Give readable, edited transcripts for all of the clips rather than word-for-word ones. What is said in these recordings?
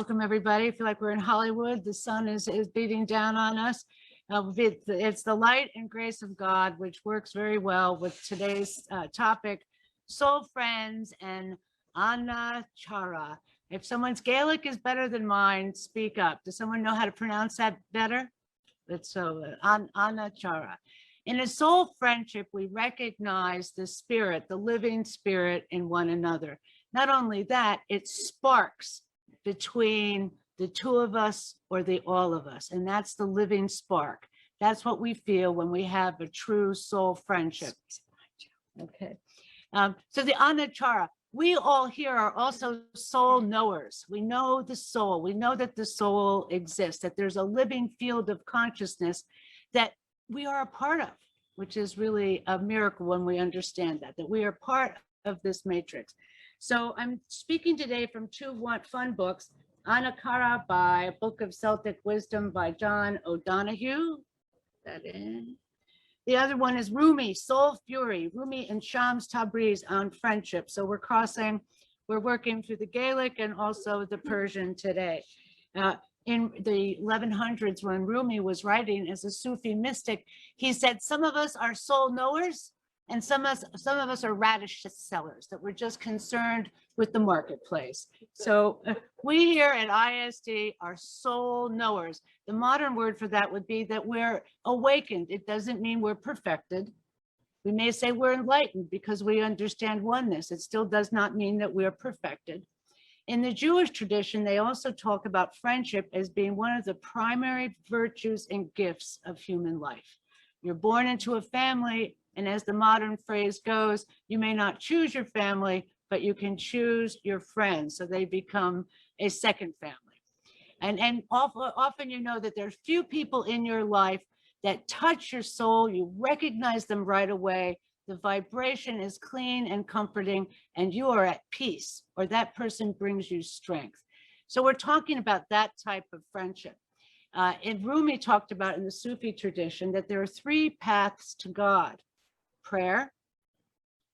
Welcome, everybody. I feel like we're in Hollywood. The sun is beating down on us. It's the light and grace of God, which works very well with today's topic, soul friends and anachara. If someone's Gaelic is better than mine, speak up. Does someone know how to pronounce that better? It's so anachara. In a soul friendship, we recognize the spirit, the living spirit in one another. Not only that, it sparks between the two of us or the all of us. And that's the living spark. That's what we feel when we have a true soul friendship. Okay. So the anachara, we all here are also soul knowers. We know the soul. We know that the soul exists, that there's a living field of consciousness that we are a part of, which is really a miracle when we understand that we are part of this matrix. So I'm speaking today from two fun books, Anachara by a Book of Celtic Wisdom by John O'Donoghue. That in. The other one is Rumi, Soul Fury, Rumi and Shams Tabriz on friendship. So we're working through the Gaelic and also the Persian today. In the 1100s, when Rumi was writing as a Sufi mystic, he said, some of us are soul knowers and some of us are radish sellers, that we're just concerned with the marketplace. So we here at ISD are soul knowers. The modern word for that would be that we're awakened. It doesn't mean we're perfected. We may say we're enlightened because we understand oneness. It still does not mean that we're perfected. In the Jewish tradition, they also talk about friendship as being one of the primary virtues and gifts of human life. You're born into a family, and as the modern phrase goes, you may not choose your family, but you can choose your friends. So they become a second family. And often you know that there's few people in your life that touch your soul. You recognize them right away. The vibration is clean and comforting, and you are at peace, or that person brings you strength. So we're talking about that type of friendship. And Rumi talked about in the Sufi tradition that there are three paths to God: prayer,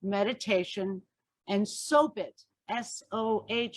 meditation, and sohbet, S-O-H-B-E-T.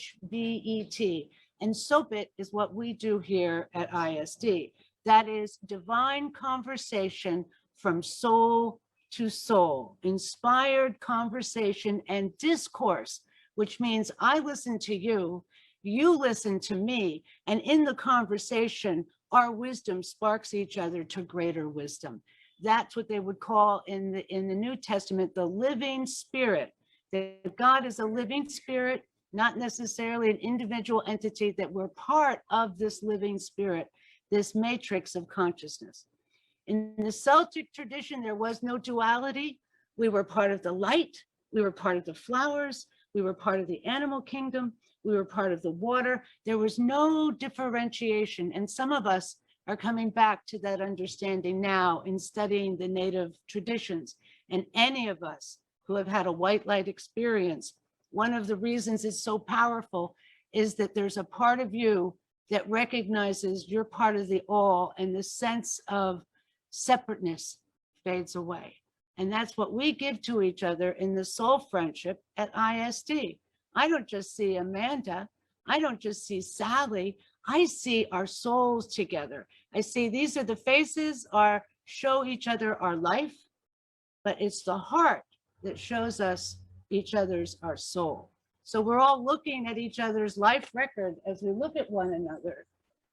And sohbet is what we do here at ISD. That is divine conversation from soul to soul, inspired conversation and discourse, which means I listen to you, you listen to me, and in the conversation, our wisdom sparks each other to greater wisdom. That's what they would call in the New Testament, the living spirit. That God is a living spirit, not necessarily an individual entity, that we're part of this living spirit, this matrix of consciousness. In the Celtic tradition, there was no duality. We were part of the light, we were part of the flowers, we were part of the animal kingdom, we were part of the water. There was no differentiation, and some of us are coming back to that understanding now in studying the native traditions. And any of us who have had a white light experience, one of the reasons it's so powerful is that there's a part of you that recognizes you're part of the all, and the sense of separateness fades away. And that's what we give to each other in the soul friendship at ISD. I don't just see Amanda. I don't just see Sally. I see our souls together. I see these are the faces show each other our life, but it's the heart that shows us our soul. So we're all looking at each other's life record as we look at one another.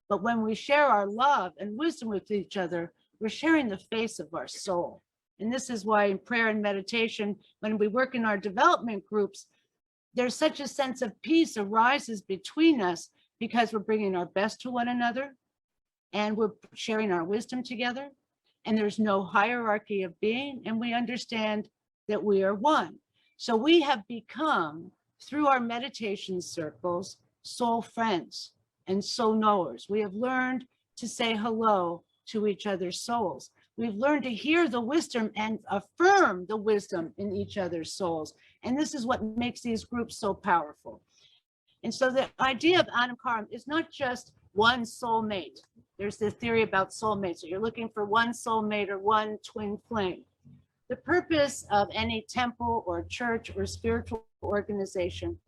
But when we share our love and wisdom with each other, we're sharing the face of our soul. And this is why in prayer and meditation, when we work in our development groups, there's such a sense of peace arises between us because we're bringing our best to one another and we're sharing our wisdom together. And there's no hierarchy of being, and we understand that we are one. So we have become, through our meditation circles, soul friends and soul knowers. We have learned to say hello to each other's souls. We've learned to hear the wisdom and affirm the wisdom in each other's souls. And this is what makes these groups so powerful. And so the idea of Adam Caram is not just one soulmate. There's the theory about soulmates. So you're looking for one soulmate or one twin flame. The purpose of any temple or church or spiritual organization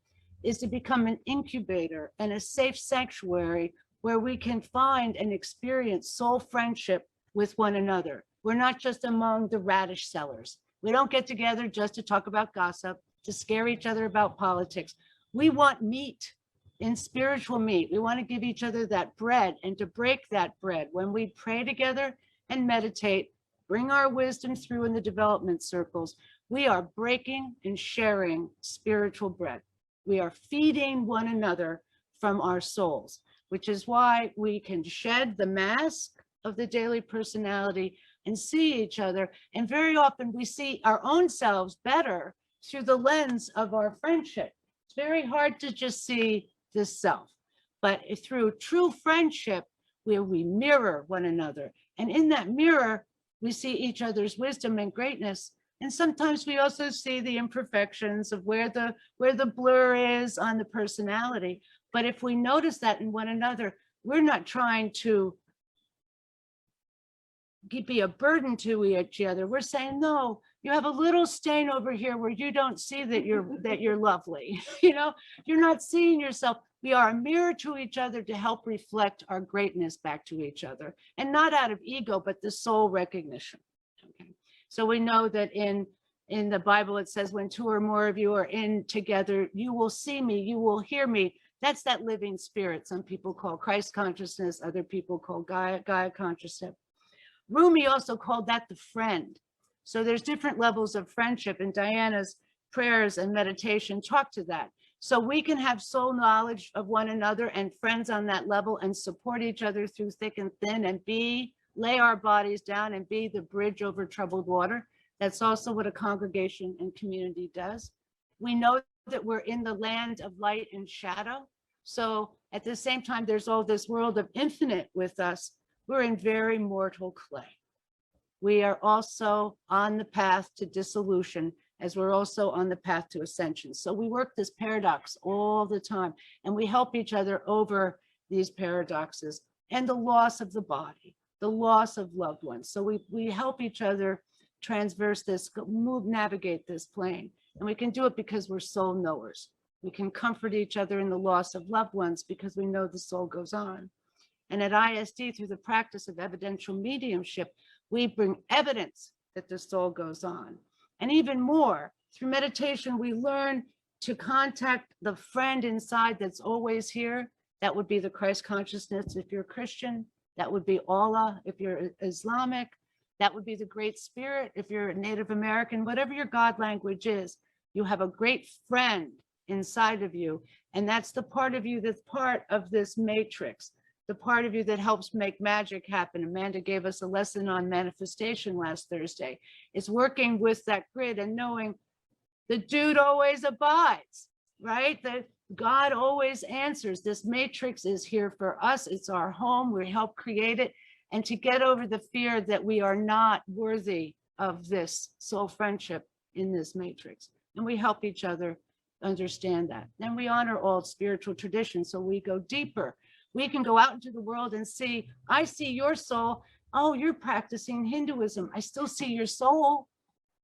is to become an incubator and a safe sanctuary where we can find and experience soul friendship with one another. We're not just among the radish sellers. We don't get together just to talk about gossip, to scare each other about politics. We want meat, in spiritual meat. We want to give each other that bread and to break that bread. When we pray together and meditate, bring our wisdom through in the development circles, we are breaking and sharing spiritual bread. We are feeding one another from our souls, which is why we can shed the mask of the daily personality and see each other. And very often we see our own selves better through the lens of our friendship. It's very hard to just see this self, but through true friendship, where we mirror one another. And in that mirror, we see each other's wisdom and greatness. And sometimes we also see the imperfections of where the blur is on the personality. But if we notice that in one another, we're not trying to be a burden to each other. We're saying, no, you have a little stain over here where you don't see that you're lovely. You know, you're not seeing yourself. We are a mirror to each other to help reflect our greatness back to each other, and not out of ego, but the soul recognition. Okay. So we know that in the Bible, it says, when two or more of you are in together, you will see me, you will hear me. That's that living spirit. Some people call Christ consciousness, other people call Gaia consciousness. Rumi also called that the friend. So there's different levels of friendship, and Diana's prayers and meditation talk to that. So we can have soul knowledge of one another and friends on that level and support each other through thick and thin and lay our bodies down and be the bridge over troubled water. That's also what a congregation and community does. We know that we're in the land of light and shadow. So at the same time, there's all this world of infinite with us. We're in very mortal clay. We are also on the path to dissolution, as we're also on the path to ascension. So we work this paradox all the time, and we help each other over these paradoxes and the loss of the body, the loss of loved ones. So we help each other transverse this, navigate this plane. And we can do it because we're soul knowers. We can comfort each other in the loss of loved ones because we know the soul goes on. And at ISD, through the practice of evidential mediumship, we bring evidence that the soul goes on. And even more, through meditation, we learn to contact the friend inside that's always here. That would be the Christ consciousness if you're Christian. That would be Allah if you're Islamic. That would be the Great Spirit if you're Native American. Whatever your God language is, you have a great friend inside of you. And that's the part of you that's part of this matrix, the part of you that helps make magic happen. Amanda gave us a lesson on manifestation last Thursday. It's working with that grid and knowing the dude always abides, right? That God always answers. This matrix is here for us. It's our home. We help create it. And to get over the fear that we are not worthy of this soul friendship in this matrix. And we help each other understand that. And we honor all spiritual traditions. So we go deeper. We can go out into the world and see, I see your soul. Oh, you're practicing Hinduism. I still see your soul.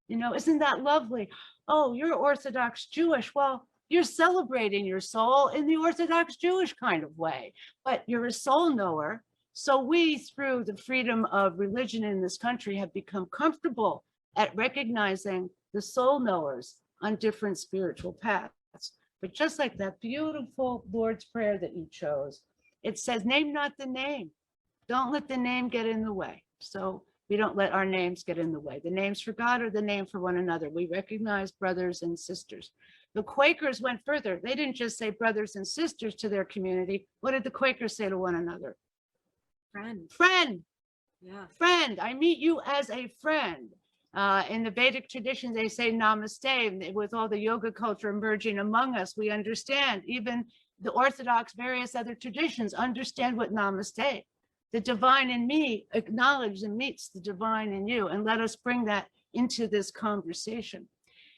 You know, isn't that lovely? Oh, you're Orthodox Jewish. Well, you're celebrating your soul in the Orthodox Jewish kind of way, but you're a soul knower. So we, through the freedom of religion in this country, have become comfortable at recognizing the soul knowers on different spiritual paths. But just like that beautiful Lord's Prayer that you chose, it says, name not the name. Don't let the name get in the way. So we don't let our names get in the way. The names for God are the name for one another. We recognize brothers and sisters. The Quakers went further. They didn't just say brothers and sisters to their community. What did the Quakers say to one another? Friend. Friend. Yeah. Friend. I meet you as a friend. In the Vedic tradition, they say namaste. With all the yoga culture emerging among us, we understand. Even the Orthodox, various other traditions understand what namaste. The divine in me acknowledges and meets the divine in you, and let us bring that into this conversation.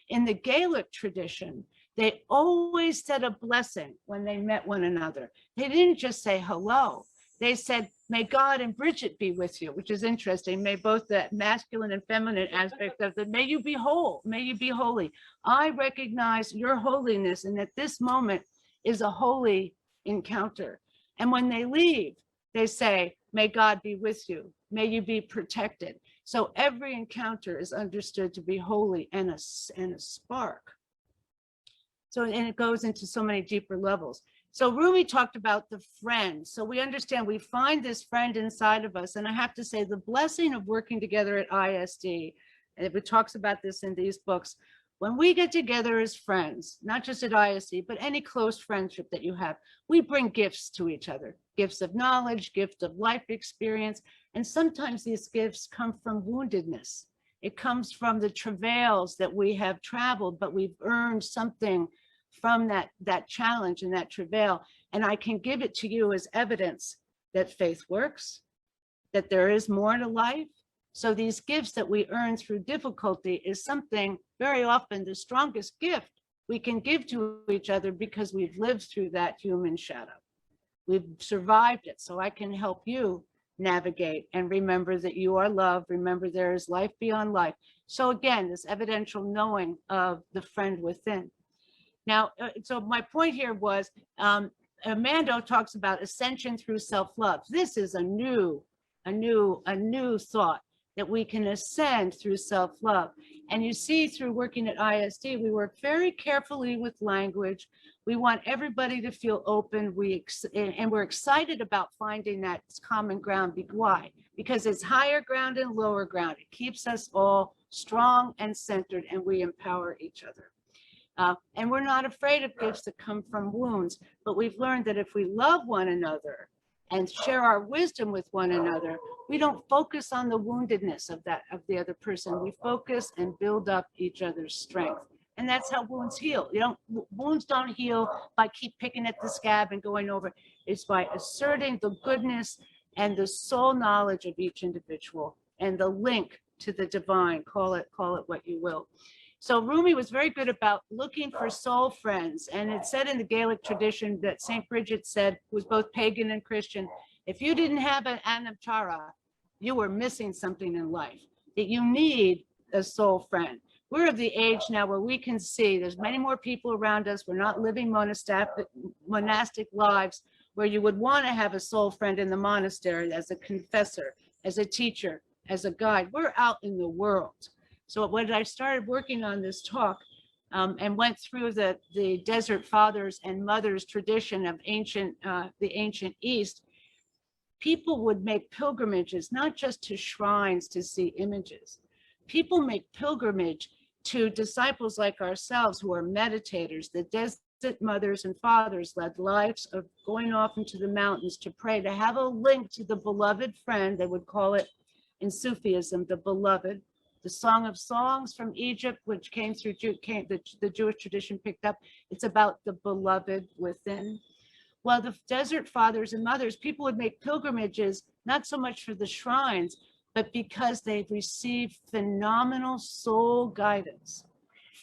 In the Gaelic tradition, they always said a blessing when they met one another. They didn't just say hello. they said, may God and Bridget be with you, which is interesting. May both the masculine and feminine aspect of the, may you be whole, may you be holy. I recognize your holiness, and that this moment is a holy encounter. And when they leave, they say, may God be with you, may you be protected. So every encounter is understood to be holy and a spark. So, and it goes into so many deeper levels. So Rumi talked about the friend. So we understand we find this friend inside of us. And I have to say the blessing of working together at ISD, and it talks about this in these books, when we get together as friends, not just at ISD, but any close friendship that you have, we bring gifts to each other, gifts of knowledge, gift of life experience. And sometimes these gifts come from woundedness. It comes from the travails that we have traveled, but we've earned something from that challenge and that travail. And I can give it to you as evidence that faith works, that there is more to life. So these gifts that we earn through difficulty is something very often the strongest gift we can give to each other, because we've lived through that human shadow. We've survived it. So I can help you navigate and remember that you are loved. Remember there is life beyond life. So again, this evidential knowing of the friend within. Now, so my point here was, Mando talks about ascension through self-love. This is a new thought, that we can ascend through self-love. And you see, through working at ISD, we work very carefully with language. We want everybody to feel open. And we're excited about finding that common ground. Why? Because it's higher ground and lower ground. It keeps us all strong and centered, and we empower each other. And we're not afraid of gifts that come from wounds, but we've learned that if we love one another and share our wisdom with one another, we don't focus on the woundedness of the other person. We focus and build up each other's strength. And that's how wounds heal. Wounds don't heal by keep picking at the scab and going over. It's by asserting the goodness and the soul knowledge of each individual and the link to the divine. Call it what you will. So Rumi was very good about looking for soul friends. And it said in the Gaelic tradition that St. Bridget said, who was both pagan and Christian, if you didn't have an anaptara, you were missing something in life, that you need a soul friend. We're of the age now where we can see there's many more people around us. We're not living monastic lives where you would want to have a soul friend in the monastery as a confessor, as a teacher, as a guide. We're out in the world. So when I started working on this talk and went through the Desert Fathers and Mothers tradition of the ancient East, people would make pilgrimages, not just to shrines to see images. People make pilgrimage to disciples like ourselves who are meditators. The Desert Mothers and Fathers led lives of going off into the mountains to pray, to have a link to the beloved friend. They would call it in Sufism, the beloved. The Song of Songs from Egypt, which came through the Jewish tradition picked up, it's about the beloved within. Well, the Desert Fathers and Mothers, people would make pilgrimages, not so much for the shrines, but because they've received phenomenal soul guidance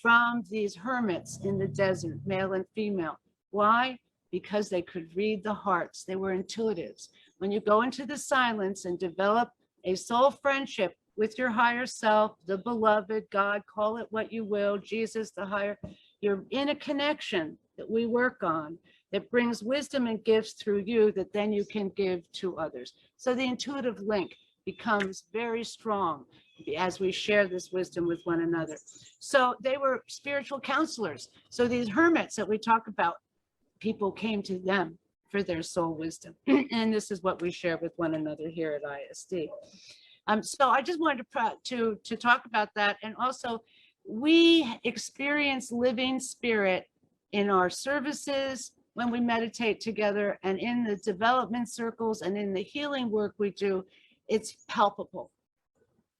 from these hermits in the desert, male and female. Why? Because they could read the hearts. They were intuitives. When you go into the silence and develop a soul friendship with your higher self, the beloved, God, call it what you will, Jesus, the higher, you're in a connection that we work on that brings wisdom and gifts through you that then you can give to others. So the intuitive link becomes very strong as we share this wisdom with one another. So they were spiritual counselors. So these hermits that we talk about, people came to them for their soul wisdom. And this is what we share with one another here at ISD. So I just wanted to talk about that. And also, we experience living spirit in our services when we meditate together, and in the development circles and in the healing work we do. It's palpable.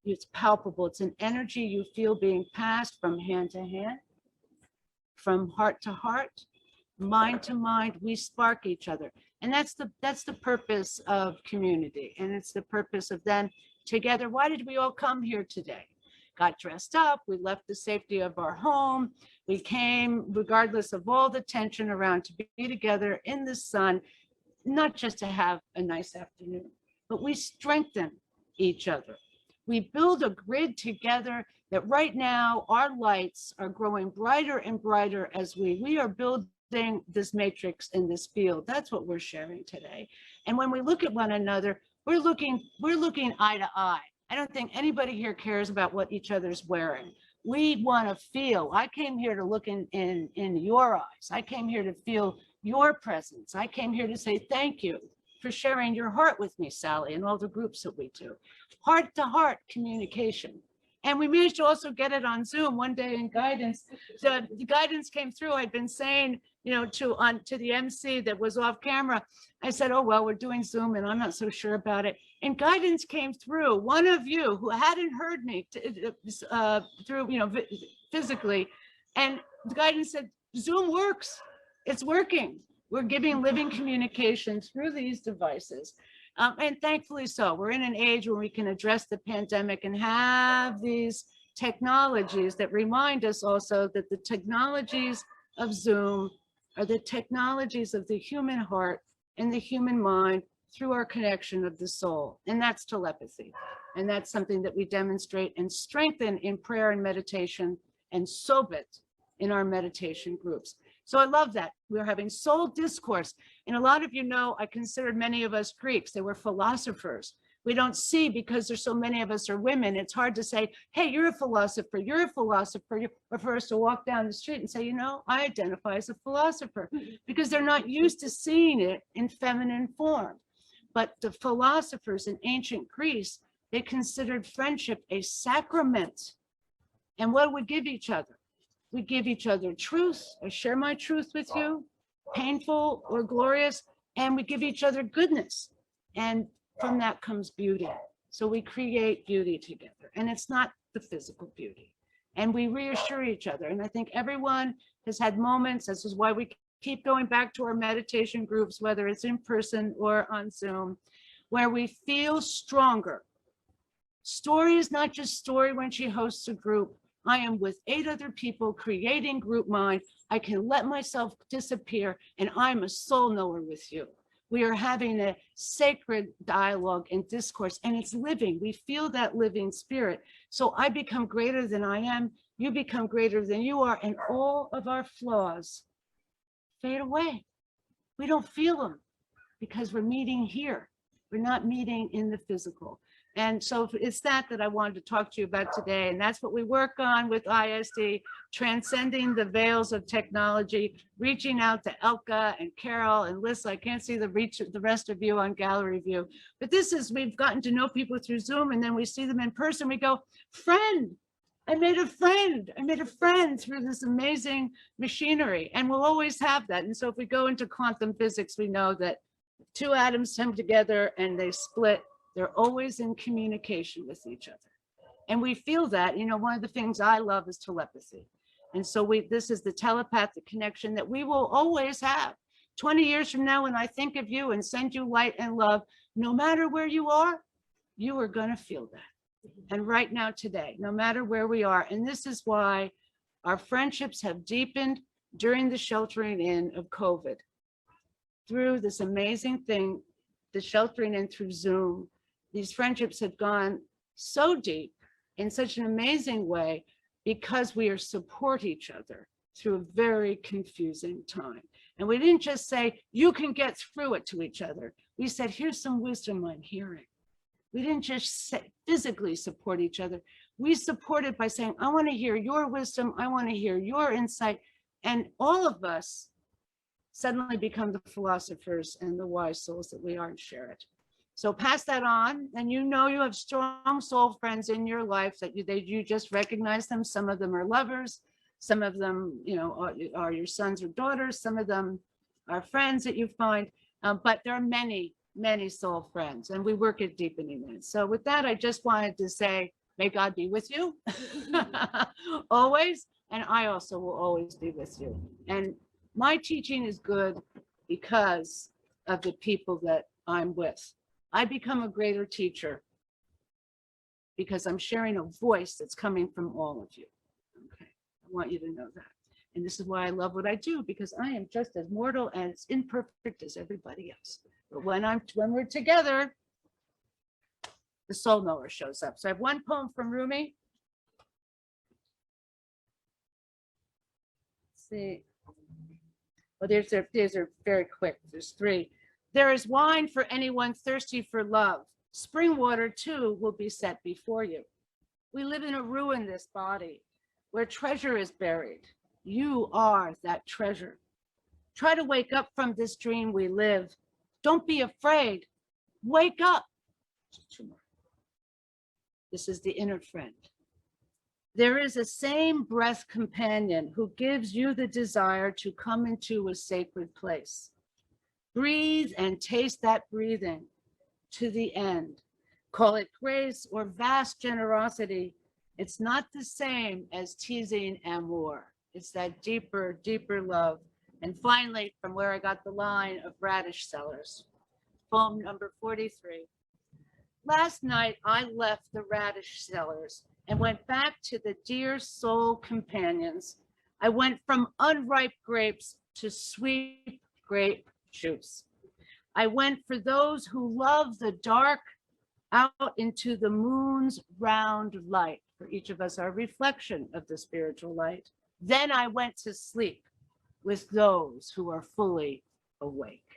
It's palpable. It's an energy you feel being passed from hand to hand, from heart to heart, mind to mind. We spark each other. And that's the purpose of community. And it's the purpose of then together. Why did we all come here today? Got dressed up, we left the safety of our home, we came regardless of all the tension around to be together in the sun, not just to have a nice afternoon, but we strengthen each other. We build a grid together that right now our lights are growing brighter and brighter as we are building this matrix in this field. That's what we're sharing today. And when we look at one another, we're looking eye to eye. I don't think anybody here cares about what each other's wearing. We want to feel. I came here to look in your eyes. I came here to feel your presence. I came here to say thank you for sharing your heart with me, Sally, and all the groups that we do. Heart to heart communication. And we managed to also get it on Zoom one day in guidance. The guidance came through. I'd been saying, to the MC that was off camera, I said, oh, well, we're doing Zoom and I'm not so sure about it. And guidance came through. One of you who hadn't heard me through, physically, and the guidance said, Zoom works. It's working. We're giving living communication through these devices. And thankfully so. We're in an age where we can address the pandemic and have these technologies that remind us also that the technologies of Zoom are the technologies of the human heart and the human mind through our connection of the soul. And that's telepathy. And that's something that we demonstrate and strengthen in prayer and meditation and sobit in our meditation groups. So I love that. We're having soul discourse. And a lot of you know, I considered many of us Greeks. They were philosophers. We don't see, because there's so many of us are women, it's hard to say, hey, you're a philosopher, you're a philosopher. Or for us to walk down the street and say, I identify as a philosopher, because they're not used to seeing it in feminine form. But the philosophers in ancient Greece, they considered friendship a sacrament. And what would give each other? We give each other truth. I share my truth with you, painful or glorious, and we give each other goodness. And from that comes beauty. So we create beauty together, and it's not the physical beauty. And we reassure each other. And I think everyone has had moments. This is why we keep going back to our meditation groups, whether it's in person or on Zoom, where we feel stronger. Story is not just Story when she hosts a group. I am with 8 other people creating group mind. I can let myself disappear, and I'm a soul knower with you. We are having a sacred dialogue and discourse, and it's living. We feel that living spirit. So I become greater than I am. You become greater than you are, and all of our flaws fade away. We don't feel them because we're meeting here. We're not meeting in the physical. And so it's that I wanted to talk to you about today. And that's what we work on with ISD, transcending the veils of technology, reaching out to Elka and Carol and Liz. I can't see the rest of you on gallery view. But we've gotten to know people through Zoom, and then we see them in person. We go, friend, I made a friend. I made a friend through this amazing machinery. And we'll always have that. And so if we go into quantum physics, we know that 2 atoms come together and they split. They're always in communication with each other. And we feel that, one of the things I love is telepathy. And so this is the telepathic connection that we will always have. 20 years from now, when I think of you and send you light and love, no matter where you are going to feel that. And right now, today, no matter where we are. And this is why our friendships have deepened during the sheltering in of COVID. Through this amazing thing, the sheltering in through Zoom, these friendships have gone so deep in such an amazing way because we support each other through a very confusing time. And we didn't just say, you can get through it to each other. We said, here's some wisdom I'm hearing. We didn't just physically support each other. We supported by saying, I want to hear your wisdom. I want to hear your insight. And all of us suddenly become the philosophers and the wise souls that we are, and share it. So pass that on, and you have strong soul friends in your life that you just recognize them. Some of them are lovers, some of them are your sons or daughters, some of them are friends that you find, but there are many soul friends, and we work at deepening it. So with that, I just wanted to say, may God be with you always, and I also will always be with you. And my teaching is good because of the people that I'm with. I become a greater teacher because I'm sharing a voice that's coming from all of you. Okay, I want you to know that. And this is why I love what I do, because I am just as mortal and as imperfect as everybody else. But when we're together, the soul knower shows up. So I have one poem from Rumi. Let's see. Well, these are very quick. There's three. There is wine for anyone thirsty for love. Spring water too will be set before you. We live in a ruinous body where treasure is buried. You are that treasure. Try to wake up from this dream we live. Don't be afraid. Wake up. Two more. This is the inner friend. There is a same breath companion who gives you the desire to come into a sacred place. Breathe and taste that breathing to the end. Call it grace or vast generosity. It's not the same as teasing amour. It's that deeper, deeper love. And finally, from where I got the line of Radish Sellers, poem number 43. Last night, I left the Radish Sellers and went back to the dear soul companions. I went from unripe grapes to sweet grape juice. I went for those who love the dark out into the moon's round light. For each of us, our reflection of the spiritual light. Then I went to sleep with those who are fully awake.